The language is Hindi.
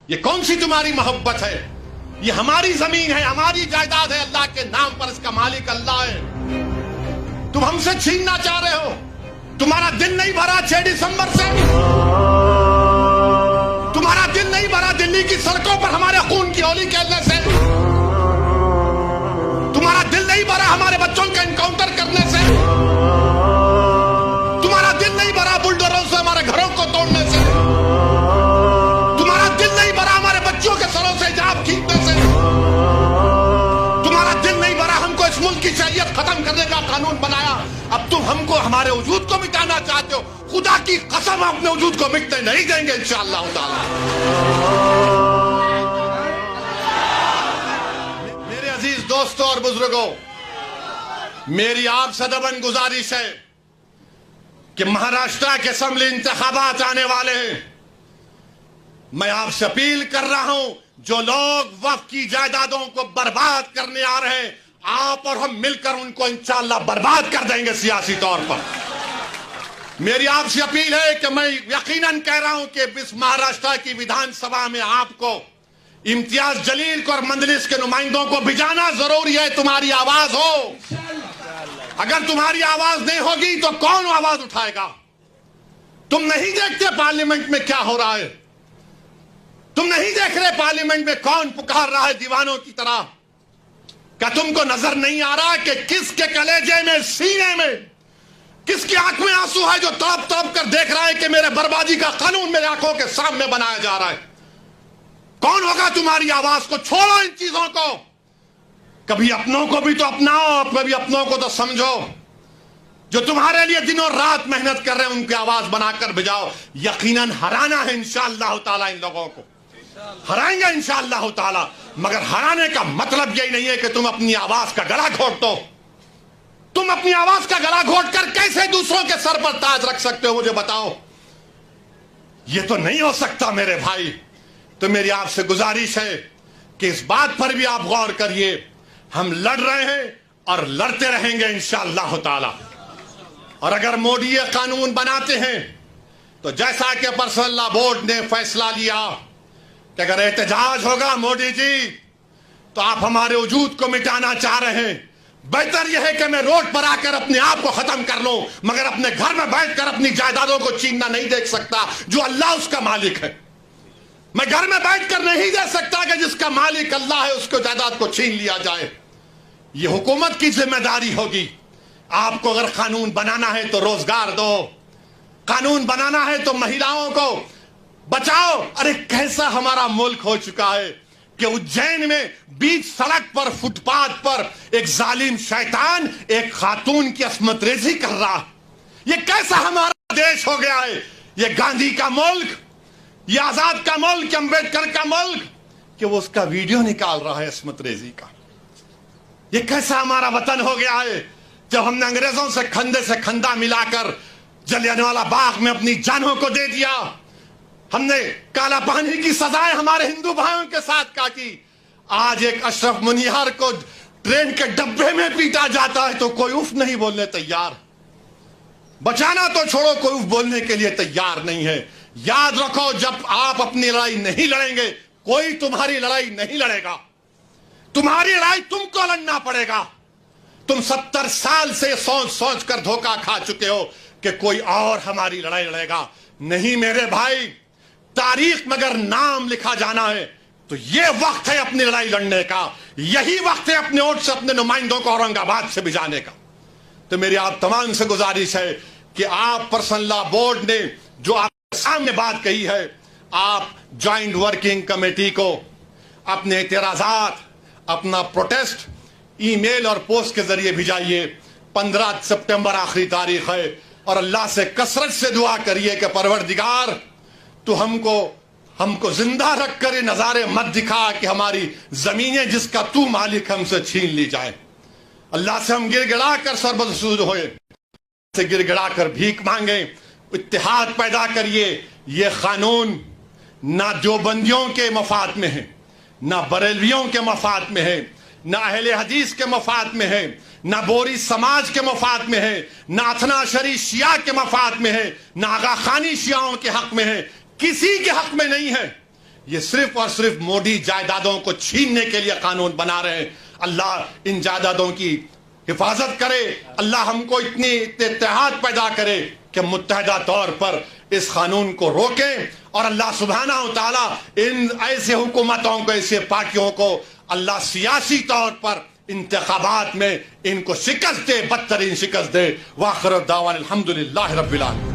ये कौन सी तुम्हारी मोहब्बत है? ये हमारी जमीन है, हमारी जायदाद है, अल्लाह के नाम पर इसका मालिक अल्लाह है। तुम हमसे छीनना चाह रहे हो। तुम्हारा दिन नहीं भरा 6 दिसंबर से, तुम्हारा दिन नहीं भरा दिल्ली की सड़कों पर हमारे खून की होली खेलने से, तुम्हारा दिल नहीं भरा हमारे बच्चों का एनकाउंटर करने से, तुम्हारा दिल नहीं भरा बुलडोजरों से हमारे घरों को तोड़ने से, तुम्हारा दिल नहीं भरा हमारे बच्चों के सरों से हिजाब खींचने से, तुम्हारा दिल नहीं भरा हमको इस मुल्क की शरीयत खत्म करने का कानून बनाया। अब तुम हमको हमारे वजूद को मिटाना चाहते हो। खुदा की कसम अपने वजूद को मिटने नहीं देंगे इंशाअल्लाह ताला। मेरे अजीज दोस्तों और बुजुर्गों, मेरी आपसे दबन गुजारिश है कि महाराष्ट्र के असेंबली इंतखाबात आने वाले हैं। मैं आपसे अपील कर रहा हूं, जो लोग वक्फ की जायदादों को बर्बाद करने आ रहे हैं, आप और हम मिलकर उनको इंशाअल्लाह बर्बाद कर देंगे सियासी तौर पर। मेरी आपसे अपील है कि मैं यकीनन कह रहा हूं कि इस महाराष्ट्र की विधानसभा में आपको इम्तियाज जलील को और मंजलिस के नुमाइंदों को भिजाना जरूरी है। तुम्हारी आवाज हो, अगर तुम्हारी आवाज नहीं होगी तो कौन आवाज उठाएगा? तुम नहीं देखते पार्लियामेंट में क्या हो रहा है? तुम नहीं देख रहे पार्लियामेंट में कौन पुकार रहा है दीवानों की तरह? क्या तुमको नजर नहीं आ रहा कि किसके कलेजे में, सीने में, किसकी आंख में आंसू है जो तड़प तड़प कर देख रहा है कि मेरे बर्बादी का कानून मेरे आंखों के सामने बनाया जा रहा है? कौन होगा तुम्हारी आवाज को? छोड़ो इन चीजों को। कभी अपनों को भी तो अपनाओ, कभी अपनों को तो समझो। जो तुम्हारे लिए दिनों रात मेहनत कर रहे हैं उनकी आवाज बनाकर भिजाओ। यकीनन हराना है इंशाअल्लाह ताला, इन लोगों को हराएंगे इंशाअल्लाह ताला। मगर हराने का मतलब यही नहीं है कि तुम अपनी आवाज का गला घोट दो। तुम अपनी आवाज का गला घोट कर कैसे दूसरों के सर पर ताज रख सकते हो, मुझे बताओ। यह तो नहीं हो सकता मेरे भाई। तो मेरी आपसे गुजारिश है कि इस बात पर भी आप गौर करिए। हम लड़ रहे हैं और लड़ते रहेंगे इंशाअल्लाह ताला। और अगर मोदी ये कानून बनाते हैं तो जैसा कि पर्सनल लॉ बोर्ड ने फैसला लिया कि अगर एहतजाज होगा मोदी जी तो आप हमारे वजूद को मिटाना चाह रहे हैं, बेहतर यह है कि मैं रोड पर आकर अपने आप को खत्म कर लूं, मगर अपने घर में बैठकर अपनी जायदादों को छीनना नहीं देख सकता जो अल्लाह उसका मालिक है। मैं घर में बैठकर नहीं दे सकता कि जिसका मालिक अल्लाह है उसको जायदाद को छीन लिया जाए। यह हुकूमत की जिम्मेदारी होगी। आपको अगर कानून बनाना है तो रोजगार दो, कानून बनाना है तो महिलाओं को बचाओ। अरे कैसा हमारा मुल्क हो चुका है कि उज्जैन में बीच सड़क पर, फुटपाथ पर एक जालिम शैतान एक खातून की अस्मत रेजी कर रहा है। ये कैसा हमारा देश हो गया है? ये गांधी का मुल्क, ये आजाद का मुल्क, अंबेडकर का मुल्क, कि वो उसका वीडियो निकाल रहा है अस्मत रेजी का। ये कैसा हमारा वतन हो गया है? जब हमने अंग्रेजों से खंदा मिलाकर जलियांवाला बाग में अपनी जानों को दे दिया, हमने काला पानी की सजाएं हमारे हिंदू भाइयों के साथ काटी। आज एक अशरफ मुनियार को ट्रेन के डब्बे में पीटा जाता है तो कोई उफ नहीं बोलने तैयार। बचाना तो छोड़ो, कोई उफ बोलने के लिए तैयार नहीं है। याद रखो, जब आप अपनी लड़ाई नहीं लड़ेंगे कोई तुम्हारी लड़ाई नहीं लड़ेगा। तुम्हारी लड़ाई तुमको लड़ना पड़ेगा। तुम 70 साल से सोच सोच कर धोखा खा चुके हो कि कोई और हमारी लड़ाई लड़ेगा। नहीं मेरे भाई, तारीख में अगर नाम लिखा जाना है तो यह वक्त है अपनी लड़ाई लड़ने का। यही वक्त है अपने वोट से अपने नुमाइंदों को औरंगाबाद से भिजाने का। तो मेरी आप तमाम से गुजारिश है कि आप पर्सनल लॉ बोर्ड ने जो आपके सामने बात कही है, आप ज्वाइंट वर्किंग कमेटी को अपने एतराजात, अपना प्रोटेस्ट ईमेल और पोस्ट के जरिए भिजाइए। 15 सितंबर आखिरी तारीख है और अल्लाह से कसरत से दुआ करिए कि परवरदिगार तो हमको जिंदा रखकर ये नजारे मत दिखा कि हमारी जमीनें जिसका तू मालिक हमसे छीन ली जाए। अल्लाह से हम गिड़गिड़ा कर सरबसूद होए, से गिड़गिड़ा कर भीख मांगे। इत्तेहाद पैदा करिए। ये कानून ना देवबंदियों के मफाद में है, ना बरेलवियों के मफाद में है, ना अहले हदीस के मफाद में है, ना बोरी समाज के मफाद में है, ना अथना शरी शिया के मफाद में है, ना आगा खानी शियाओं के हक में है, किसी के हक में नहीं है। ये सिर्फ और सिर्फ मोदी जायदादों को छीनने के लिए कानून बना रहे हैं। अल्लाह इन जायदादों की हिफाजत करे, अल्लाह हमको इतनी इत्तेहाद पैदा करे कि मुत्तहदा तौर पर इस कानून को रोकें, और अल्लाह सुब्हानहू व तआला इन ऐसे हुकूमतों को, ऐसे पार्टियों को अल्लाह सियासी तौर पर इंतखाबात में इनको शिकस्त दे, बदतरीन शिकस्त दे। वाखिर दावाना अल्हम्दुलिल्लाहि रब्बिल आलमीन।